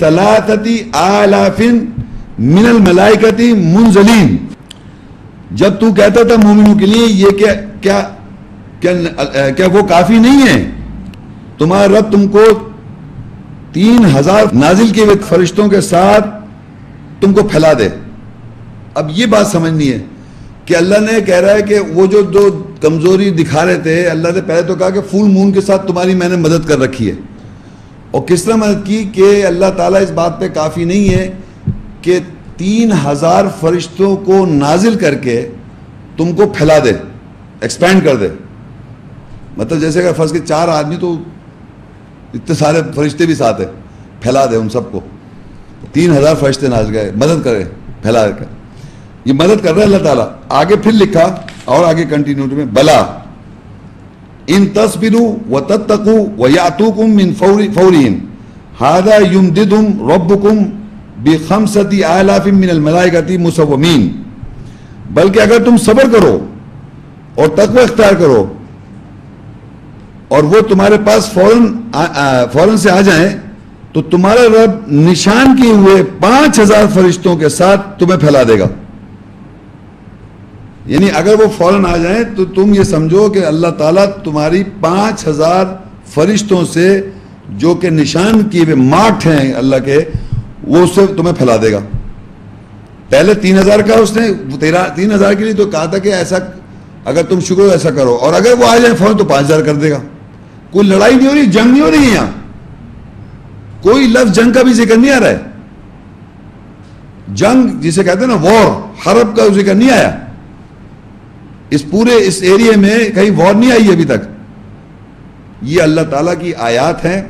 ثلاثتی آلاف من الملائکتی منزلین. جب تو کہتا تھا مومنوں کے لیے یہ کیا وہ کافی نہیں ہے تمہارا رب تم کو 3000 نازل کیے ہوئے فرشتوں کے ساتھ تم کو پھیلا دے. اب یہ بات سمجھنی ہے کہ اللہ نے کہہ رہا ہے کہ وہ جو دو کمزوری دکھا رہے تھے, اللہ نے پہلے تو کہا کہ فل مون کے ساتھ تمہاری میں نے مدد کر رکھی ہے. اور کس طرح مدد کی کہ اللہ تعالیٰ اس بات پہ کافی نہیں ہے کہ 3000 فرشتوں کو نازل کر کے تم کو پھیلا دے, ایکسپینڈ کر دے. مطلب جیسے اگر فرض کے 4 آدمی تو اتنے سارے فرشتے بھی ساتھ ہیں, پھیلا دے ان سب کو. 3000 فرشتے نازل گئے, مدد کرے پھیلا کر. یہ مدد کر رہا ہے اللہ تعالیٰ. آگے پھر لکھا اور آگے کنٹینیوٹی میں بلا ان تصبروا وتتقوا ويأتوكم من فورهم هذا يمددهم ربكم ب5 آلاف من الملائکۃ مسومین. بلکہ اگر تم صبر کرو اور تقوی اختیار کرو اور وہ تمہارے پاس فوراً سے آ جائیں تو تمہارا رب نشان کیے ہوئے 5000 فرشتوں کے ساتھ تمہیں پھیلا دے گا. یعنی اگر وہ فوراً آ جائیں تو تم یہ سمجھو کہ اللہ تعالیٰ تمہاری 5000 فرشتوں سے جو کہ نشان کیے ہوئے مارکڈ ہیں اللہ کے, وہ اس سے تمہیں پھیلا دے گا. پہلے 3000 کا اس نے 3000 کے لیے تو کہا تھا کہ ایسا اگر تم شکر ایسا کرو, اور اگر وہ آ جائیں فوراً تو 5000 کر دے گا. کوئی لڑائی نہیں ہو رہی, جنگ نہیں ہو رہی ہے یہاں, کوئی لفظ جنگ کا بھی ذکر نہیں آ رہا ہے. جنگ جسے کہتے ہیں نا وار, حرب کا ذکر نہیں آیا. اس پورے اس ایریے میں کہیں وار نہیں آئی ابھی تک. یہ اللہ تعالیٰ کی آیات ہیں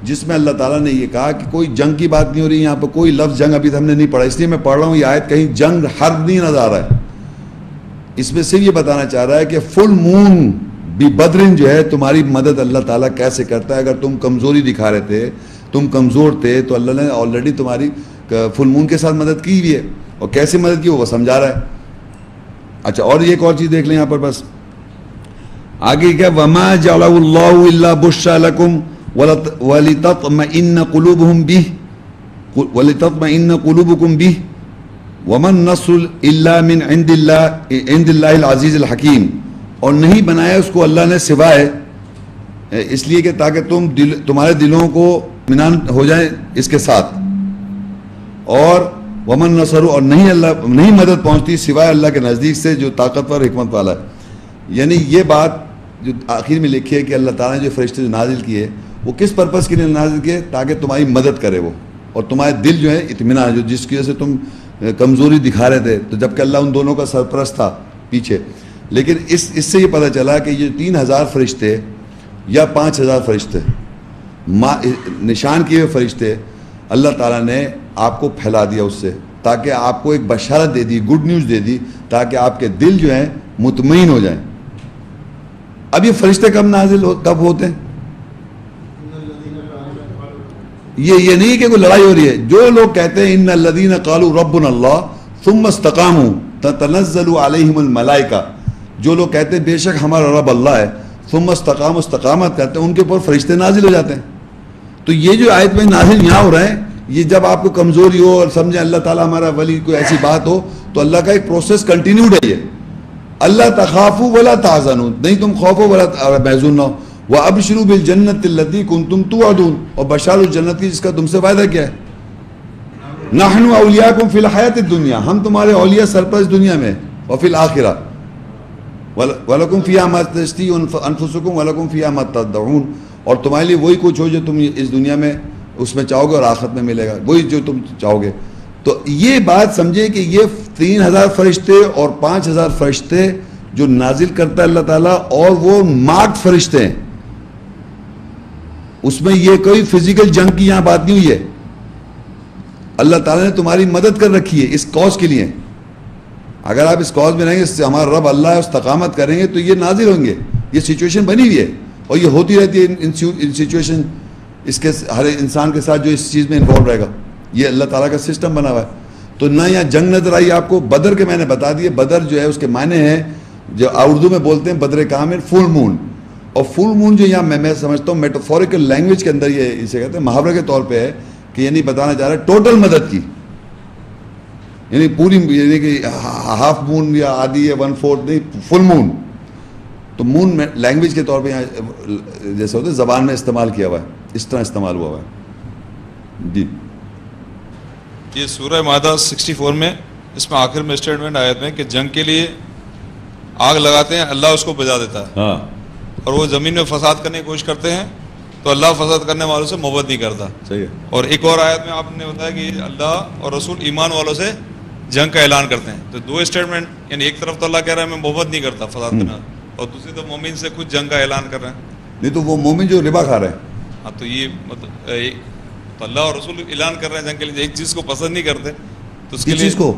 جس میں اللہ تعالیٰ نے یہ کہا کہ کوئی جنگ کی بات نہیں ہو رہی یہاں پہ. کوئی لفظ جنگ ابھی ہم نے نہیں پڑھا, اس لیے میں پڑھ رہا ہوں یہ آیت. کہیں جنگ حرب نہیں نظر آ رہا ہے. اس میں صرف یہ بتانا چاہ رہا ہے کہ فل مون بھی بدرن جو ہے تمہاری مدد اللہ تعالیٰ کیسے کرتا ہے. اگر تم کمزوری دکھا رہے تھے, تم کمزور تھے, تو اللہ نے آلریڈی تمہاری فل مون کے ساتھ مدد کی ہوئی ہے. اور کیسے مدد کی وہ سمجھا رہا ہے. اچھا, اور ایک اور چیز دیکھ لیں یہاں پر. بس آگے کیا, وما جعلہ اللہ الا بشرى لکم ولتطمئن قلوبهم به ولتطمئن قلوبكم به وما النصر الا من عند اللہ العزیز الحکیم. اور نہیں بنایا اس کو اللہ نے سوائے اس لیے کہ تاکہ تمہارے دلوں کو اطمینان ہو جائے اس کے ساتھ. اور ومن نصر, اور نہیں مدد پہنچتی سوائے اللہ کے نزدیک سے جو طاقتور حکمت والا ہے. یعنی یہ بات جو آخر میں لکھی ہے کہ اللہ تعالیٰ نے جو فرشتے نازل کیے وہ کس پرپس کے لیے نازل کیے, تاکہ تمہاری مدد کرے وہ, اور تمہارے دل جو ہے اطمینان, جو جس کی وجہ سے تم کمزوری دکھا رہے تھے, تو جبکہ اللہ ان دونوں کا سرپرست تھا پیچھے. لیکن اس سے یہ پتہ چلا کہ یہ 3000 فرشتے یا 5000 فرشتے نشان کیے ہوئے فرشتے اللہ تعالیٰ نے آپ کو پھیلا دیا اس سے, تاکہ آپ کو ایک بشارت دے دی, گڈ نیوز دے دی, تاکہ آپ کے دل جو ہیں مطمئن ہو جائیں. اب یہ فرشتے کب ہوتے ہیں؟ یہ نہیں کہ کوئی لڑائی ہو رہی ہے. جو لوگ کہتے ہیں ان الذین قالوا ربنا اللہ ثم استقاموا تتنزل علیہم الملائکہ, جو لوگ کہتے ہیں بے شک ہمارا رب اللہ ہے, ثم استقاموا, استقامت کرتے ہیں, ان کے اوپر فرشتے نازل ہو جاتے ہیں. تو یہ جو آیت میں نازل یہاں ہو رہے ہیں, یہ جب آپ کو کمزوری ہو اور سمجھیں اللہ تعالیٰ ہمارا ولی, کوئی ایسی بات ہو, تو اللہ کا ایک پروسیس کنٹینیوڈ ہے. یہ اللہ تخافوا ولا تحزنوا, نہیں تم خوف ہو ولا محزون نہ ہو. وابشروا بالجنۃ التي كنتم توعدون, اور بشار الجنت کی جس کا تم سے وعدہ کیا ہے. نحن اولیاءکم فی الحیاۃ الدنیا, ہم تمہارے اولیاء سرپرست دنیا میں, وفی الآخرہ ولکم فیہا ما تشتہی انفسکم ولکم فیہا ما تدعون, اور تمہارے لیے وہی کچھ ہو جو تم اس دنیا میں اس میں چاہو گے اور آخرت میں ملے گا وہی جو تم چاہو گے. تو یہ بات سمجھے کہ یہ 3000 فرشتے اور 5000 فرشتے جو نازل کرتا ہے اللہ تعالیٰ, اور وہ مارکڈ فرشتے ہیں, اس میں یہ کوئی فزیکل جنگ کی یہاں بات نہیں ہوئی ہے. اللہ تعالیٰ نے تمہاری مدد کر رکھی ہے اس کاز کے لیے. اگر آپ اس کاز میں رہیں گے, اس سے ہمارا رب اللہ ہے, استقامت کریں گے, تو یہ نازل ہوں گے. یہ سچویشن بنی ہوئی ہے اور یہ ہوتی رہتی ہے ان سچویشن, اس کے ہر انسان کے ساتھ جو اس چیز میں انوالو رہے گا. یہ اللہ تعالیٰ کا سسٹم بنا ہوا ہے. تو نہ یہاں جنگ نظر آئی آپ کو. بدر کے میں نے بتا دیے, بدر جو ہے اس کے معنی ہیں جو اردو میں بولتے ہیں بدر کامل, فل مون. اور فل مون جو یہاں میں سمجھتا ہوں میٹافوریکل لینگویج کے اندر یہ اسے کہتے ہیں, محاورے کے طور پہ ہے کہ یعنی بتانا چاہ رہا ہے ٹوٹل مدد کی، یعنی پوری، یعنی کہ ہاف مون یا آدھی یا 1/4 نہیں، فل مون. تو مون میں لینگویج کے طور پہ یہاں جیسے ہوتا ہے زبان میں استعمال کیا ہوا ہے، اس طرح استعمال ہوا ہے. جی یہ سورہ مائدہ 64 میں اس میں آخر میں اسٹیٹمنٹ آیت میں کہ جنگ کے لیے آگ لگاتے ہیں، اللہ اس کو بجھا دیتا ہے. ہاں، اور وہ زمین میں فساد کرنے کی کوشش کرتے ہیں تو اللہ فساد کرنے والوں سے محبت نہیں کرتا. صحیح ہے. اور ایک اور آیت میں آپ نے بتایا کہ اللہ اور رسول ایمان والوں سے جنگ کا اعلان کرتے ہیں. تو دو اسٹیٹمنٹ، یعنی ایک طرف تو اللہ کہہ رہا ہے میں محبت نہیں کرتا فساد کرنا، اور دوسری تو مومن سے کچھ جنگ کا اعلان کر رہے ہیں. نہیں تو وہ مومن جو ربا کھا رہے ہیں. ہاں تو یہ مطلب تو اللہ اور رسول اعلان کر رہے ہیں جنگ کے لیے، ایک چیز کو پسند نہیں کرتے تو اس کے لیے چیز کو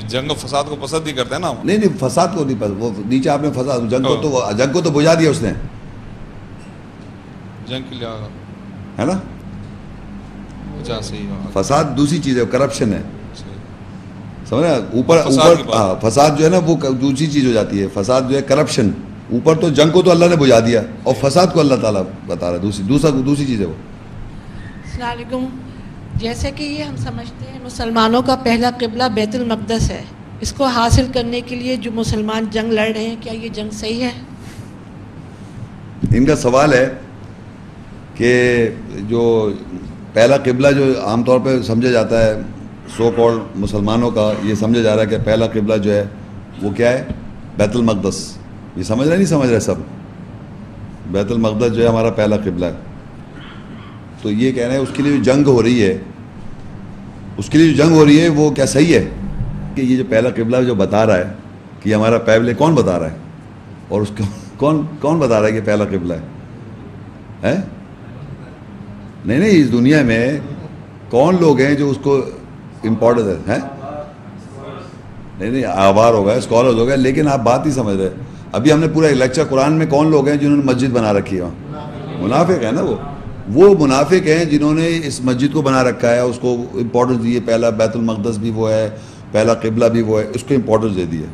جنگ و فساد کو پسند نہیں کرتے نا. نہیں فساد کو نہیں پسند، وہ نیچے آپ نے فساد، جنگ کو تو بجھا دیا اس نے، جنگ کے لیے ہے نا. اچھا صحیح. فساد دوسری چیز ہے، کرپشن ہے، سمجھ رہے ہیں. اوپر فساد جو ہے نا وہ دوسری چیز ہو جاتی ہے. فساد جو ہے کرپشن، اوپر تو جنگ کو تو اللہ نے بجھا دیا اور فساد کو اللہ تعالیٰ بتا رہا ہے دوسری چیز ہے وہ. السلام علیکم. جیسے کہ یہ ہم سمجھتے ہیں مسلمانوں کا پہلا قبلہ بیت المقدس ہے، اس کو حاصل کرنے کے لیے جو مسلمان جنگ لڑ رہے ہیں، کیا یہ جنگ صحیح ہے؟ ان کا سوال ہے کہ جو پہلا قبلہ جو عام طور پہ سمجھا جاتا ہے سو کالڈ مسلمانوں کا، یہ سمجھا جا رہا ہے کہ پہلا قبلہ جو ہے وہ کیا ہے؟ بیت المقدس. یہ سمجھ رہے نہیں سمجھ رہے سب؟ بیت المقدس جو ہے ہمارا پہلا قبلہ ہے. تو یہ کہہ رہے ہیں اس کے لیے جو جنگ ہو رہی ہے، اس کے لیے جو جنگ ہو رہی ہے وہ کیا صحیح ہے کہ یہ جو پہلا قبلہ جو بتا رہا ہے کہ یہ ہمارا قبلہ، کون بتا رہا ہے؟ اور اس کو کون بتا رہا ہے کہ پہلا قبلہ ہے؟ نہیں اس دنیا میں کون لوگ ہیں جو اس کو امپورٹنس ہے؟ نہیں آوار ہو گئے، اسکالرز ہو گئے، لیکن آپ بات ہی سمجھ رہے. ابھی ہم نے پورا لیکچر قرآن میں کون لوگ ہیں جنہوں نے مسجد بنا رکھی ہے؟ منافق ہے نا. وہ منافق ہیں جنہوں نے اس مسجد کو بنا رکھا ہے، اس کو امپورٹنس دی ہے. پہلا بیت المقدس بھی وہ ہے، پہلا قبلہ بھی وہ ہے، اس کو امپورٹنس دے دی ہے.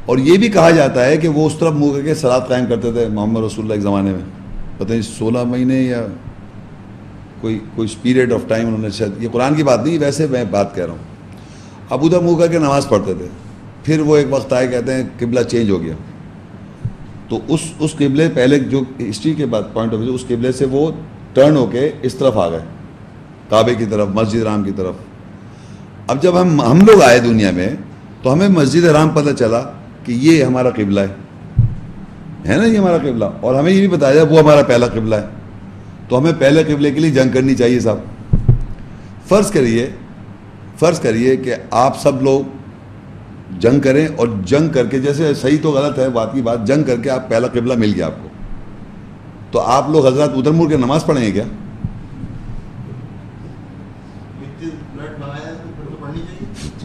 اور یہ بھی کہا جاتا ہے کہ وہ اس طرف منہ کر کے صلاۃ قائم کرتے تھے محمد رسول اللہ کے زمانے میں. پتہ نہیں 16 مہینے یا کوئی پیریڈ آف ٹائم انہوں نے، شاید یہ قرآن کی بات نہیں، ویسے میں بات کہہ رہا ہوں. اب ادھر منہ کر کے نماز پڑھتے تھے. پھر وہ ایک وقت آئے، کہتے ہیں قبلہ چینج ہو گیا. تو اس قبلے پہلے جو ہسٹری کے بعد پوائنٹ آف ویو، اس قبلے سے وہ ٹرن ہو کے اس طرف آ گئے، کعبے کی طرف، مسجد حرام کی طرف. اب جب ہم لوگ آئے دنیا میں تو ہمیں مسجد حرام پتہ چلا کہ یہ ہمارا قبلہ ہے نا، یہ ہمارا قبلہ. اور ہمیں یہ بھی بتایا جائے وہ ہمارا پہلا قبلہ ہے. تو ہمیں پہلے قبلے کے لیے جنگ کرنی چاہیے صاحب. فرض کریے کہ آپ سب لوگ جنگ کریں، اور جنگ کر کے، جیسے صحیح تو غلط ہے بات کی بات، جنگ کر کے آپ پہلا قبلہ مل گیا آپ کو، تو آپ لوگ حضرات ادھر مڑ کے نماز پڑھیں گے کیا؟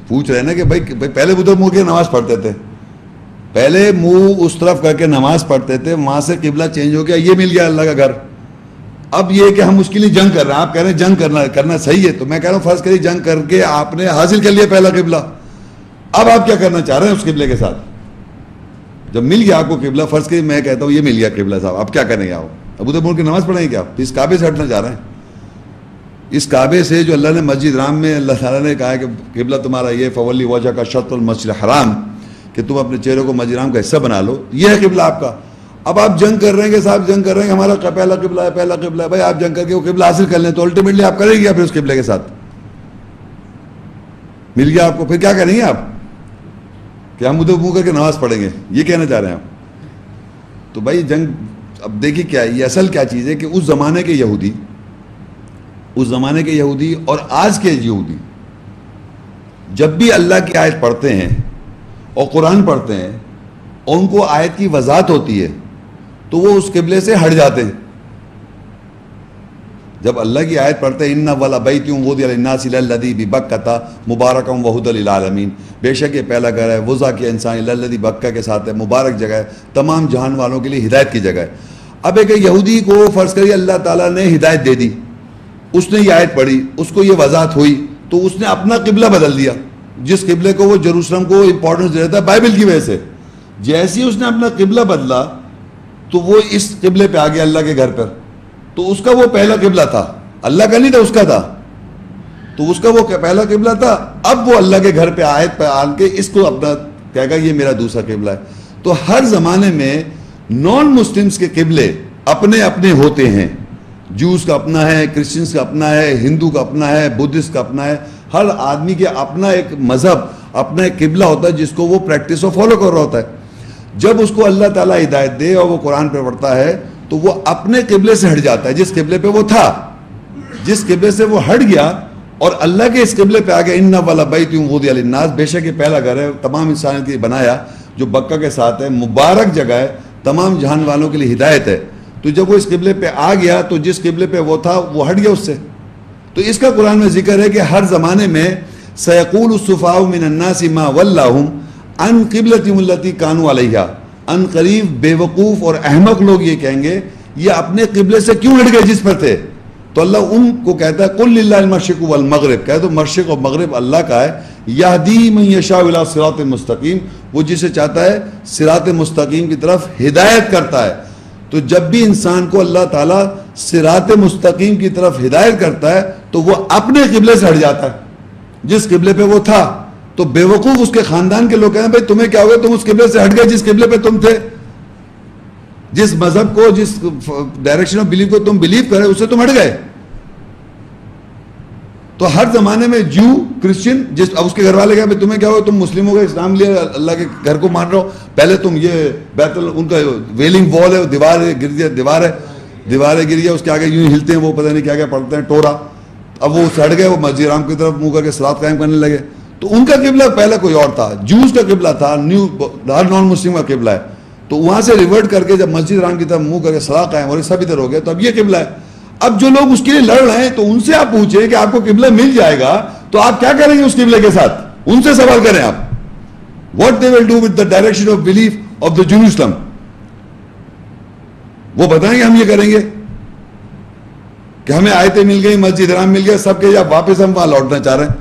پوچھ رہے ہیں نا کہ بھائی پہلے ادھر مڑ کے نماز پڑھتے تھے، پہلے منہ اس طرف کر کے نماز پڑھتے تھے، وہاں سے قبلہ چینج ہو گیا، یہ مل گیا اللہ کا گھر. اب یہ کہ ہم اس کے لیے جنگ کر رہے ہیں، آپ کہہ رہے ہیں جنگ کرنا صحیح ہے. تو میں کہہ رہا ہوں فرض کریے جنگ کر کے آپ نے حاصل کر لیا پہلا قبلہ. اب آپ کیا کرنا چاہ رہے ہیں اس قبلے کے ساتھ؟ جب مل گیا آپ کو قبلہ، فرض کریے میں کہتا ہوں یہ مل گیا قبلہ صاحب، اب کیا کریں گے آپ؟ اب ادھر مڑ کے نماز پڑھیں گے کیا؟ اس کعبے سے ہٹنا چاہ رہے ہیں؟ اس کعبے سے جو اللہ نے مسجد حرام میں اللہ تعالیٰ نے کہا ہے کہ قبلہ تمہارا یہ فولی وجہ کا شطر المسجد الحرام، کہ تم اپنے چہرے کو مسجد حرام کا حصہ بنا لو، یہ ہے قبلہ آپ کا. اب آپ جنگ کر رہے ہیں کہ صاحب جنگ کر رہے ہیں ہمارا پہلا قبلہ ہے. بھائی آپ جنگ کر کے وہ قبلہ حاصل کر لیں تو الٹیمیٹلی آپ کریں گے پھر اس قبلے کے ساتھ مل گیا آپ کو، پھر کیا کریں گے آپ کہ ہم ادھر منہ کر کے نماز پڑھیں گے؟ یہ کہنا چاہ رہے ہیں آپ. تو بھائی جنگ، اب دیکھیے کیا یہ اصل کیا چیز ہے کہ اس زمانے کے یہودی اور آج کے یہودی جب بھی اللہ کی آیت پڑھتے ہیں اور قرآن پڑھتے ہیں اور ان کو آیت کی وضاحت ہوتی ہے تو وہ اس قبلے سے ہٹ جاتے ہیں. جب اللہ کی آیت پڑھتے ہیں ان والا بیت وضع للناس الذی ببکۃ مبارکا وہدی للعالمین، بے شک یہ پہلا گھر ہے وضع کے انسان الذی بکہ کے ساتھ ہے، مبارک جگہ ہے، تمام جہان والوں کے لیے ہدایت کی جگہ ہے. اب ایک یہودی کو فرض کریے اللہ تعالیٰ نے ہدایت دے دی، اس نے یہ آیت پڑھی، اس کو یہ وضاحت ہوئی، تو اس نے اپنا قبلہ بدل دیا. جس قبلے کو وہ جروسلم کو امپورٹنس دے رہا تھا بائبل کی وجہ سے، جیسے ہی اس نے اپنا قبلہ بدلا تو وہ اس قبلے پہ آ گیا اللہ کے گھر پر. تو اس کا وہ پہلا قبلہ تھا، اللہ کا نہیں تھا، اس کا تھا. تو اس کا وہ پہلا قبلہ تھا، اب وہ اللہ کے گھر پہ آیت پہ آن کے اس کو اپنا کہے گا یہ میرا دوسرا قبلہ ہے. تو ہر زمانے میں نان مسلمز کے قبلے اپنے اپنے ہوتے ہیں. جوز کا اپنا ہے، کرسچنز کا اپنا ہے، ہندو کا اپنا ہے، بدھسٹ کا اپنا ہے. ہر آدمی کے اپنا ایک مذہب، اپنا ایک قبلہ ہوتا ہے جس کو وہ پریکٹس اور فالو کر رہا ہوتا ہے. جب اس کو اللہ تعالیٰ ہدایت دے اور وہ قرآن پہ پڑھتا ہے تو وہ اپنے قبلے سے ہٹ جاتا ہے. جس قبلے پہ وہ تھا، جس قبلے سے وہ ہٹ گیا اور اللہ کے اس قبلے پہ آ گیا. ان والا بیت وضع للناس، بے شک یہ پہلا گھر ہے تمام انسانوں کے لیے بنایا جو بکہ کے ساتھ ہے، مبارک جگہ ہے، تمام جہان والوں کے لیے ہدایت ہے. تو جب وہ اس قبلے پہ آ گیا تو جس قبلے پہ وہ تھا وہ ہٹ گیا اس سے. تو اس کا قرآن میں ذکر ہے کہ ہر زمانے میں سیقول السفہاء من الناس ما ولاہم عن قبلتہم التی کانوا علیہا، ان قریب بے وقوف اور احمق لوگ یہ کہیں گے یہ اپنے قبلے سے کیوں ہٹ گئے جس پر تھے. تو اللہ ان کو کہتا ہے قل للہ المشرق والمغرب، کہہ دو مشرق اور مغرب اللہ کا ہے. یہدی من یشاء الی صراط مستقیم، وہ جسے چاہتا ہے صراط مستقیم کی طرف ہدایت کرتا ہے. تو جب بھی انسان کو اللہ تعالیٰ صراط مستقیم کی طرف ہدایت کرتا ہے تو وہ اپنے قبلے سے ہٹ جاتا ہے جس قبلے پہ وہ تھا. تو بے وقوف اس کے خاندان کے لوگ کہیں بھائی تمہیں کیا ہو گیا، تم اس قبلے سے ہٹ گئے جس قبلے پہ تم تھے، جس مذہب کو، جس ڈائریکشن آف بلیف کو تم بلیو کرے اس سے تم ہٹ گئے. تو ہر زمانے میں جو کرسچن جس اب اس کے گھر والے کہا بھائی تمہیں کیا ہو، تم مسلم ہو گئے، اسلام لیا، اللہ کے گھر کو مان رہے ہو، پہلے تم یہ بیت ان کا ویلنگ وال ہے، دیوار ہے، گر گیا، دیواریں گر گیا، اس کے آگے یوں ہلتے ہیں، وہ پتہ نہیں کیا کیا پڑھتے ہیں ٹورا. اب وہ ہٹ گئے، وہ مسجد حرام کی طرف منہ کر کے صلاۃ قائم کرنے لگے. تو ان کا قبلہ پہلے کوئی اور تھا، جوز کا قبلہ تھا، ہر نان مسلم کا قبلہ ہے. تو وہاں سے ریورٹ کر کے جب مسجد حرام کی طرف منہ کر کے صلاۃ قائم اور سب ادھر ہو گئے تو اب یہ قبلہ ہے. اب جو لوگ اس کے لیے لڑ رہے ہیں تو ان سے آپ پوچھیں کہ آپ کو قبلہ مل جائے گا تو آپ کیا کریں گے اس قبلے کے ساتھ، ان سے سوال کریں آپ. What they will do with the direction of belief of the Jerusalem, وہ بتائیں گے ہم یہ کریں گے کہ ہمیں آیتیں مل گئی، مسجد حرام مل گیا، سب کے جب واپس ہم وہاں لوٹنا چاہ رہے ہیں.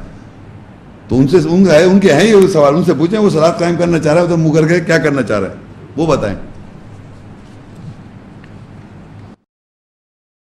تو ان سے ان کے ہیں یہ سوال، ان سے پوچھیں وہ صلاۃ قائم کرنا چاہ رہے ہیں تو منہ کر کے کیا کرنا چاہ رہے ہیں وہ بتائیں.